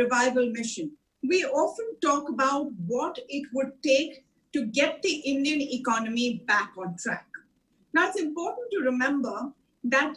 revival mission, we often talk about what it would take to get the Indian economy back on track. Now, it's important to remember that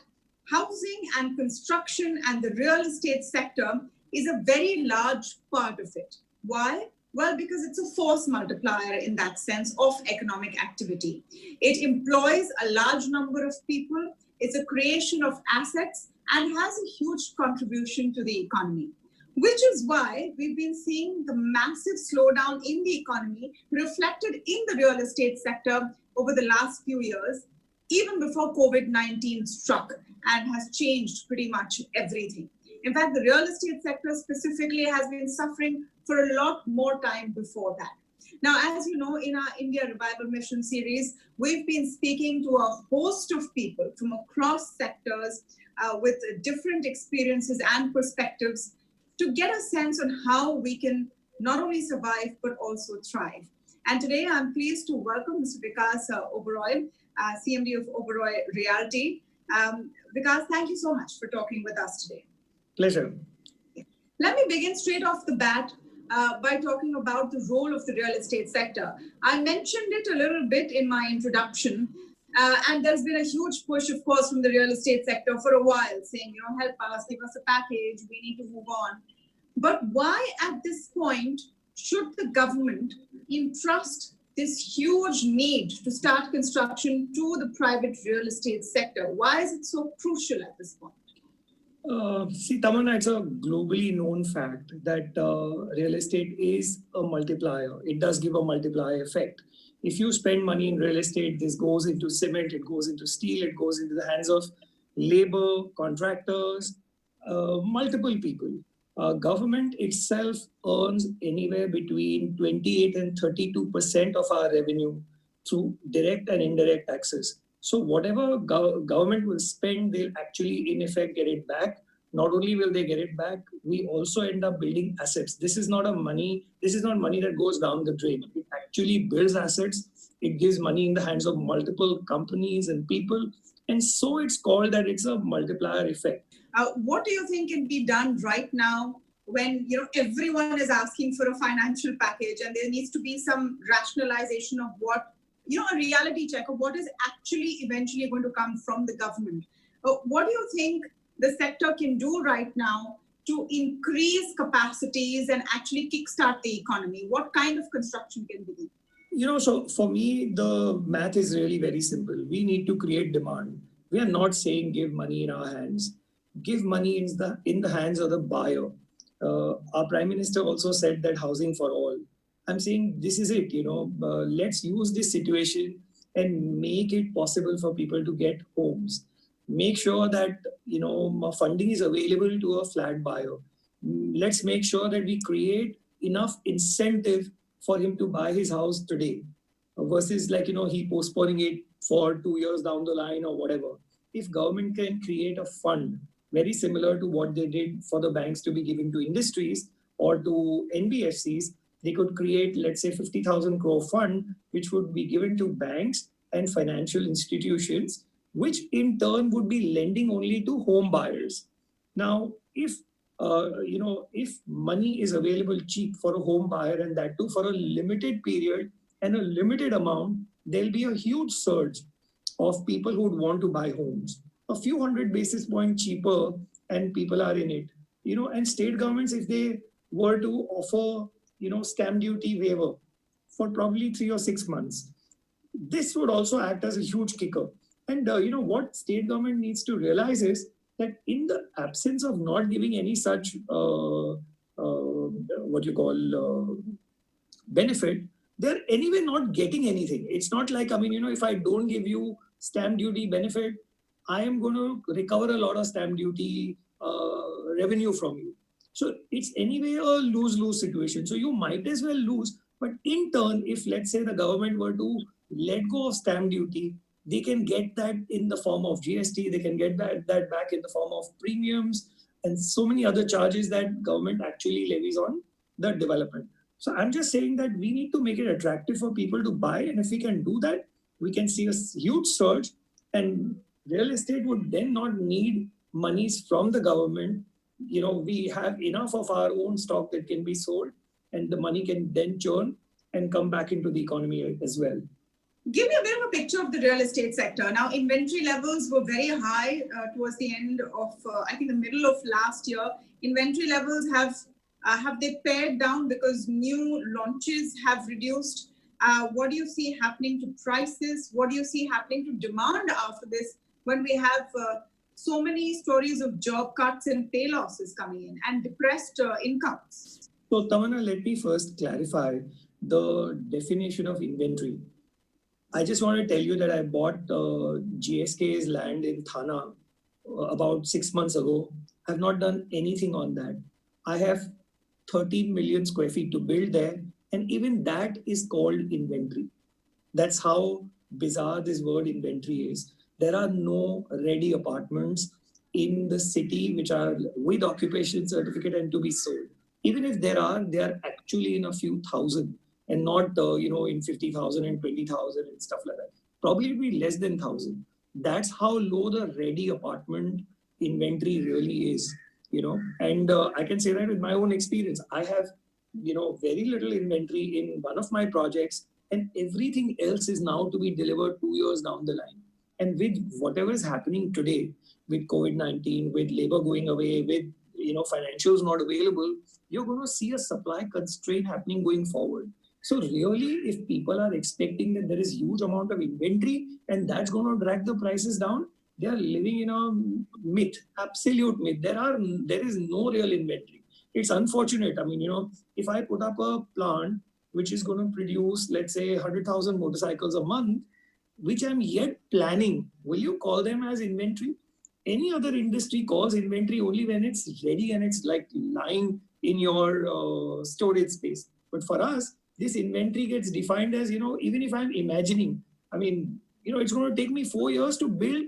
housing and construction and the real estate sector is a very large part of it. Why? Well, because it's a force multiplier in that sense of economic activity. It employs a large number of people, it's a creation of assets, and has a huge contribution to the economy. Which is why we've been seeing the massive slowdown in the economy reflected in the real estate sector over the last few years, even before COVID-19 struck and has changed pretty much everything. In fact, the real estate sector specifically has been suffering for a lot more time before that. Now, as you know, in our India Revival Mission series, we've been speaking to a host of people from across sectors with different experiences and perspectives to get a sense on how we can not only survive, but also thrive. And today I'm pleased to welcome Mr. Vikas Oberoi, CMD of Oberoi Realty. Vikas, thank you so much for talking with us today. Pleasure. Let me begin straight off the bat by talking about the role of the real estate sector. I mentioned it a little bit in my introduction, and there's been a huge push, of course, from the real estate sector for a while, saying, help us, give us a package, we need to move on. But why at this point should the government entrust this huge need to start construction to the private real estate sector? Why is it so crucial at this point? See, Tamanna, it's a globally known fact that real estate is a multiplier. It does give a multiplier effect. If you spend money in real estate, this goes into cement, it goes into steel, it goes into the hands of labor, contractors, multiple people. Government itself earns anywhere between 28 and 32% of our revenue through direct and indirect taxes. So whatever government will spend, they'll actually in effect get it back. Not only will they get it back, we also end up building assets. This is not money that goes down the drain. It actually builds assets. It gives money in the hands of multiple companies and people. And so it's called that it's a multiplier effect. What do you think can be done right now when everyone is asking for a financial package and there needs to be some rationalization of what, a reality check of what is actually eventually going to come from the government? What do you think the sector can do right now to increase capacities and actually kickstart the economy? What kind of construction can be done? So for me, the math is really very simple. We need to create demand. We are not saying give money in our hands. Give money in the hands of the buyer. Our Prime Minister also said that housing for all. I'm saying this is it, let's use this situation and make it possible for people to get homes. Make sure that, funding is available to a flat buyer. Let's make sure that we create enough incentive for him to buy his house today versus he postponing it for 2 years down the line or whatever. If government can create a fund very similar to what they did for the banks to be given to industries or to NBFCs, they could create, let's say, 50,000 crore fund, which would be given to banks and financial institutions, which in turn would be lending only to home buyers. Now, if money is available cheap for a home buyer and that too for a limited period and a limited amount, there'll be a huge surge of people who would want to buy homes. A few hundred basis points cheaper and people are in it. And state governments, if they were to offer stamp duty waiver for probably 3 or 6 months. This would also act as a huge kicker. And what state government needs to realize is that in the absence of not giving any such benefit, they're anyway not getting anything. It's not like, if I don't give you stamp duty benefit, I am going to recover a lot of stamp duty revenue from you. So it's anyway a lose-lose situation. So you might as well lose. But in turn, if let's say the government were to let go of stamp duty, they can get that in the form of GST. They can get that back in the form of premiums and so many other charges that government actually levies on the development. So I'm just saying that we need to make it attractive for people to buy. And if we can do that, we can see a huge surge, and real estate would then not need monies from the government we have enough of our own stock that can be sold, and the money can then churn and come back into the economy as well. Give me a bit of a picture of the real estate sector. Now, inventory levels were very high towards the end of, I think, the middle of last year. Inventory levels have they pared down because new launches have reduced? What do you see happening to prices? What do you see happening to demand after this when we have so many stories of job cuts and pay losses coming in and depressed incomes? So, Tamanna, let me first clarify the definition of inventory. I just want to tell you that I bought GSK's land in Thana about 6 months ago. I have not done anything on that. I have 13 million square feet to build there, and even that is called inventory. That's how bizarre this word inventory is. There are no ready apartments in the city which are with occupation certificate and to be sold. Even if there are, they are actually in a few thousand and not in 50,000 and 20,000 and stuff like that. Probably it will be less than 1,000. That's how low the ready apartment inventory really is. And I can say that with my own experience. I have very little inventory in one of my projects, and everything else is now to be delivered 2 years down the line. And with whatever is happening today, with COVID-19, with labor going away, with financials not available, you're going to see a supply constraint happening going forward. So really, if people are expecting that there is huge amount of inventory and that's going to drag the prices down, they are living in a myth, absolute myth. There is no real inventory. It's unfortunate. I mean, if I put up a plant which is going to produce, let's say, 100,000 motorcycles a month, which I'm yet planning, will you call them as inventory? Any other industry calls inventory only when it's ready and it's like lying in your storage space. But for us, this inventory gets defined as, even if I'm imagining, I mean, it's going to take me 4 years to build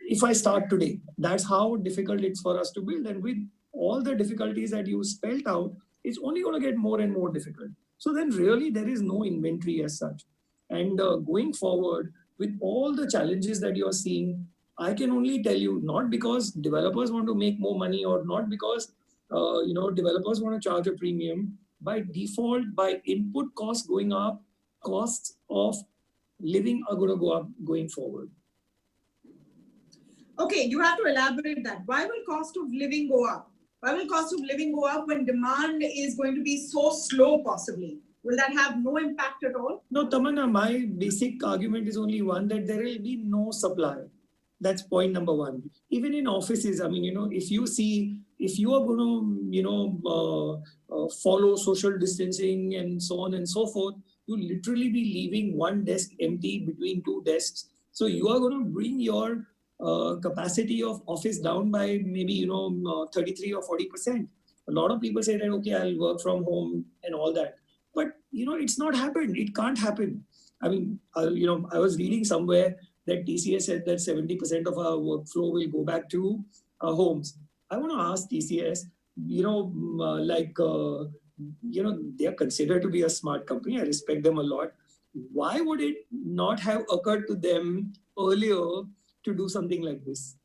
if I start today. That's how difficult it's for us to build. And with all the difficulties that you spelled out, it's only going to get more and more difficult. So then really there is no inventory as such. And going forward, with all the challenges that you're seeing, I can only tell you, not because developers want to make more money or not because developers want to charge a premium. By default, by input costs going up, costs of living are going to go up going forward. Okay, you have to elaborate that. Why will cost of living go up? Why will cost of living go up when demand is going to be so slow possibly? Will that have no impact at all? No, Tamanna, my basic argument is only one, that there will be no supply. That's point number one. Even in offices, I mean, if you are going to, follow social distancing and so on and so forth, you literally be leaving one desk empty between two desks. So you are going to bring your capacity of office down by maybe 33 or 40%. A lot of people say that, okay, I'll work from home and all that, but it's not happened. It can't happen. I mean, I was reading somewhere that TCS said that 70% of our workflow will go back to homes. I want to ask TCS, they are considered to be a smart company. I respect them a lot. Why would it not have occurred to them earlier to do something like this?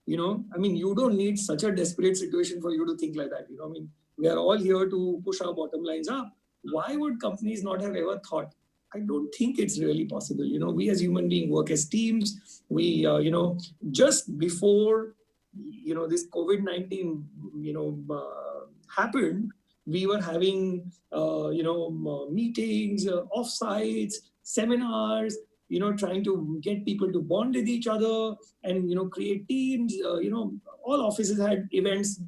I mean, you don't need such a desperate situation for you to think like that. I mean, we are all here to push our bottom lines up. Why would companies not have ever thought? I don't think it's really possible. We as human beings work as teams. We, just before, this COVID-19, happened, we were having, meetings, offsites, seminars, trying to get people to bond with each other and, create teams. All offices had events,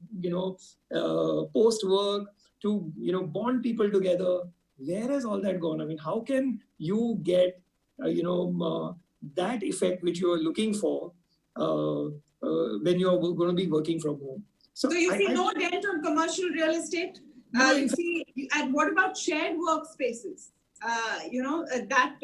post-work to, bond people together. Where has all that gone? I mean, how can you get, that effect which you are looking for when you are going to be working from home? So you see no dent on commercial real estate? And what about shared workspaces? That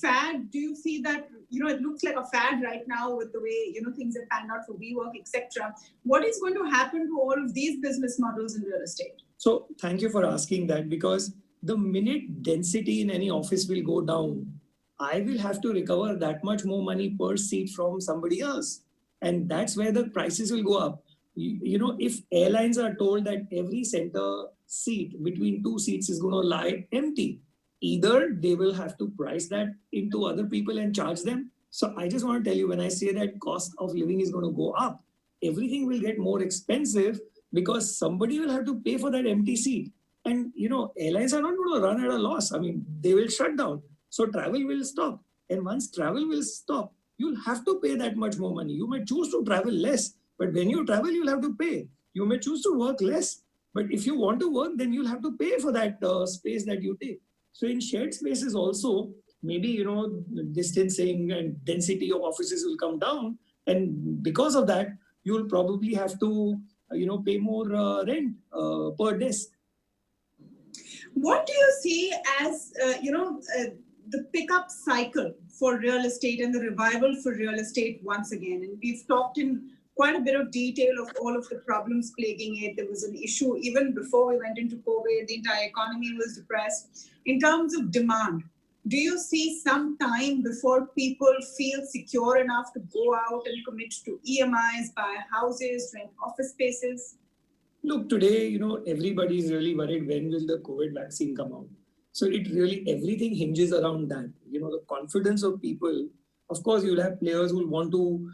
fad, do you see that, it looks like a fad right now with the way, things have panned out for WeWork, etc. What is going to happen to all of these business models in real estate? So thank you for asking that, because the minute density in any office will go down, I will have to recover that much more money per seat from somebody else. And that's where the prices will go up. If airlines are told that every center seat between two seats is going to lie empty, either they will have to price that into other people and charge them. So I just want to tell you, when I say that cost of living is going to go up, everything will get more expensive because somebody will have to pay for that empty seat. And airlines are not going to run at a loss. I mean, they will shut down. So travel will stop. And once travel will stop, you'll have to pay that much more money. You might choose to travel less, but when you travel, you'll have to pay. You may choose to work less, but if you want to work, then you'll have to pay for that space that you take. So in shared spaces also, maybe distancing and density of offices will come down, and because of that, you'll probably have to pay more rent per desk. What do you see as the pickup cycle for real estate and the revival for real estate once again? And we've talked in quite a bit of detail of all of the problems plaguing it. There was an issue even before we went into COVID. The entire economy was depressed. In terms of demand, do you see some time before people feel secure enough to go out and commit to EMIs, buy houses, rent office spaces? Look, today, everybody is really worried when will the COVID vaccine come out. So it really, everything hinges around that. The confidence of people. Of course, you'll have players who will want to,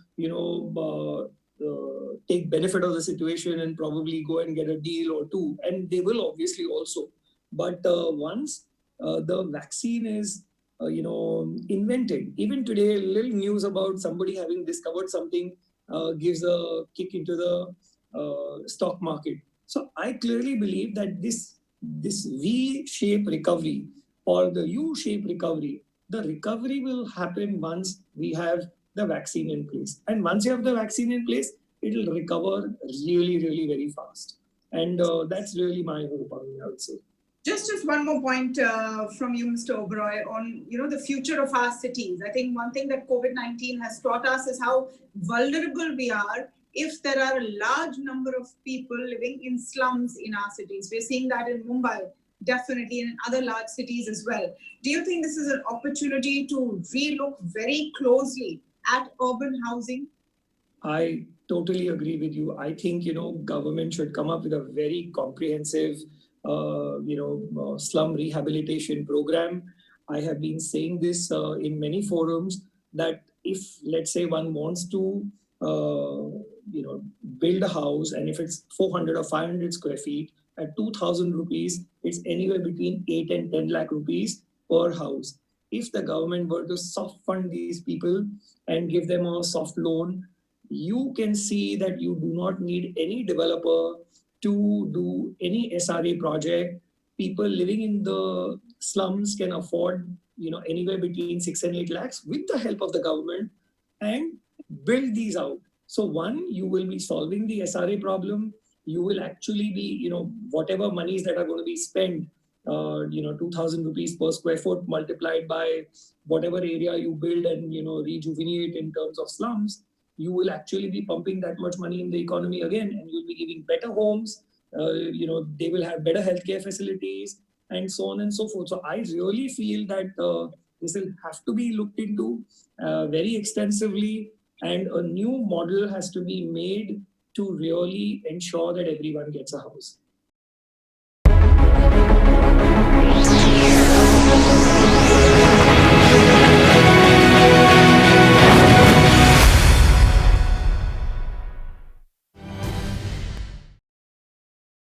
take benefit of the situation and probably go and get a deal or two. And they will obviously also. But once the vaccine is, invented, even today, a little news about somebody having discovered something gives a kick into the stock market. So I clearly believe that this V-shaped recovery or the U-shaped recovery, the recovery will happen once we have the vaccine in place. And once you have the vaccine in place, it will recover really, really very fast. And that's really my hope, I would say. Just one more point from you, Mr. Oberoi, on the future of our cities. I think one thing that COVID-19 has taught us is how vulnerable we are if there are a large number of people living in slums in our cities. We're seeing that in Mumbai, definitely, and in other large cities as well. Do you think this is an opportunity to relook very closely at urban housing? I totally agree with you. I think, government should come up with a very comprehensive, slum rehabilitation program. I have been saying this in many forums that if, let's say, one wants to, build a house, and if it's 400 or 500 square feet at 2,000 rupees, it's anywhere between 8 and 10 lakh rupees per house. If the government were to soft fund these people and give them a soft loan, you can see that you do not need any developer to do any SRA project. People living in the slums can afford, anywhere between 6 and 8 lakhs with the help of the government and build these out. So one, you will be solving the SRA problem. You will actually be, whatever monies that are going to be spent, 2,000 rupees per square foot multiplied by whatever area you build and, rejuvenate in terms of slums, you will actually be pumping that much money in the economy again, and you'll be giving better homes. They will have better healthcare facilities and so on and so forth. So I really feel that this will have to be looked into very extensively, and a new model has to be made to really ensure that everyone gets a house.